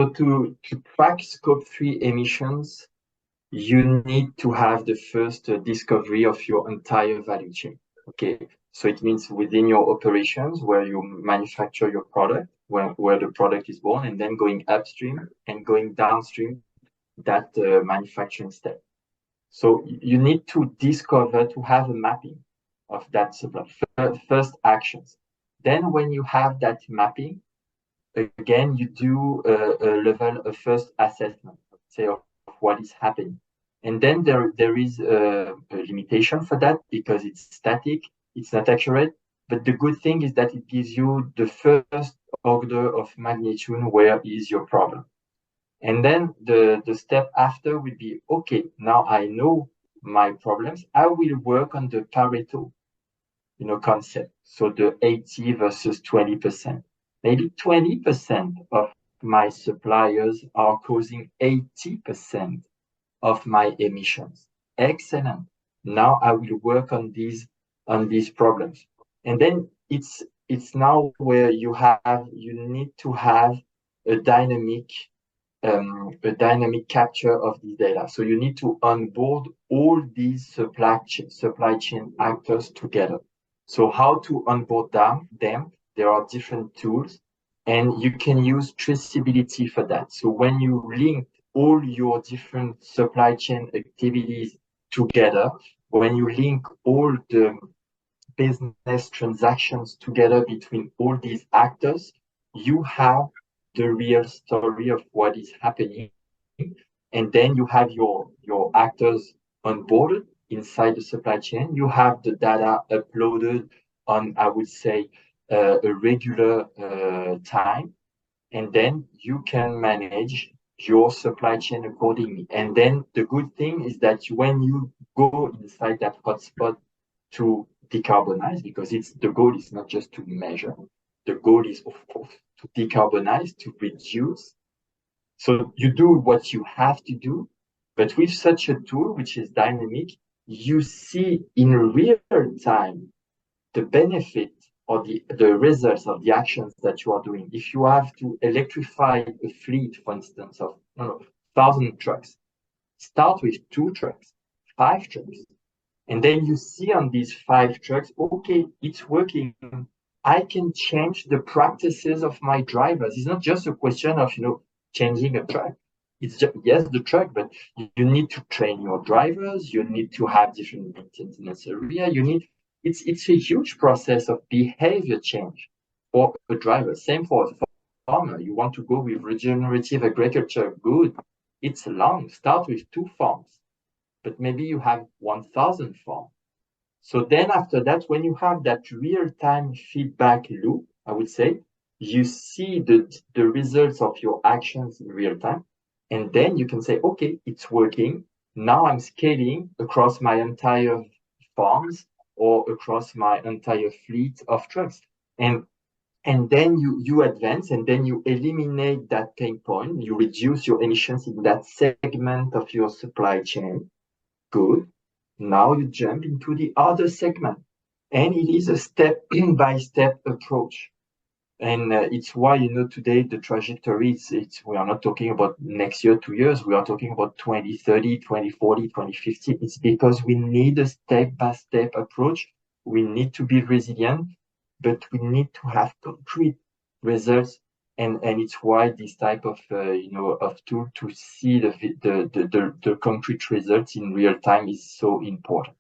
So to track scope 3 emissions, you need to have the first discovery of your entire value chain. Okay, so it means within your operations where you manufacture your product, where the product is born, and then going upstream and going downstream that manufacturing step. So you need to discover, to have a mapping of that supply, first actions. Then when you have that mapping, again, you do a level of first assessment, say, of what is happening. And then there is a limitation for that because it's static, it's not accurate. But the good thing is that it gives you the first order of magnitude where is your problem. And then the step after will be, okay, now I know my problems. I will work on the Pareto, concept. So the 80 versus 20%. Maybe 20% of my suppliers are causing 80% of my emissions. Excellent. Now I will work on these problems. And then it's now where you need to have a dynamic capture of this data. So you need to onboard all these supply chain actors together. So how to onboard them? There are different tools, and you can use traceability for that. So when you link all your different supply chain activities together, when you link all the business transactions together between all these actors, you have the real story of what is happening. And then you have your actors onboarded inside the supply chain. You have the data uploaded on, I would say, a regular time. And then you can manage your supply chain accordingly. And then the good thing is that when you go inside that hotspot to decarbonize, because the goal is not just to measure, the goal is, of course, to decarbonize, to reduce. So you do what you have to do, but with such a tool, which is dynamic, you see in real time the benefit or the results of the actions that you are doing. If you have to electrify a fleet, for instance, of 1,000 trucks, start with 2 trucks, 5 trucks. And then you see on these 5 trucks, okay, it's working. I can change the practices of my drivers. It's not just a question of, changing a truck. It's just, yes, the truck, but you need to train your drivers. You need to have different maintenance area. It's a huge process of behavior change for a driver. Same for a farmer. You want to go with regenerative agriculture. Good. It's long. Start with 2 farms, but maybe you have 1,000 farms. So then after that, when you have that real-time feedback loop, I would say, you see the results of your actions in real time. And then you can say, okay, it's working. Now I'm scaling across my entire farms or across my entire fleet of trucks. And then you advance, and then you eliminate that pain point. You reduce your emissions in that segment of your supply chain. Good. Now you jump into the other segment. And it is a step-by-step approach. And it's why, today the trajectory, we are not talking about next year, 2 years. We are talking about 2030, 2040, 2050. It's because we need a step-by-step approach. We need to be resilient, but we need to have concrete results. And it's why this type of, of tool to see the concrete results in real time is so important.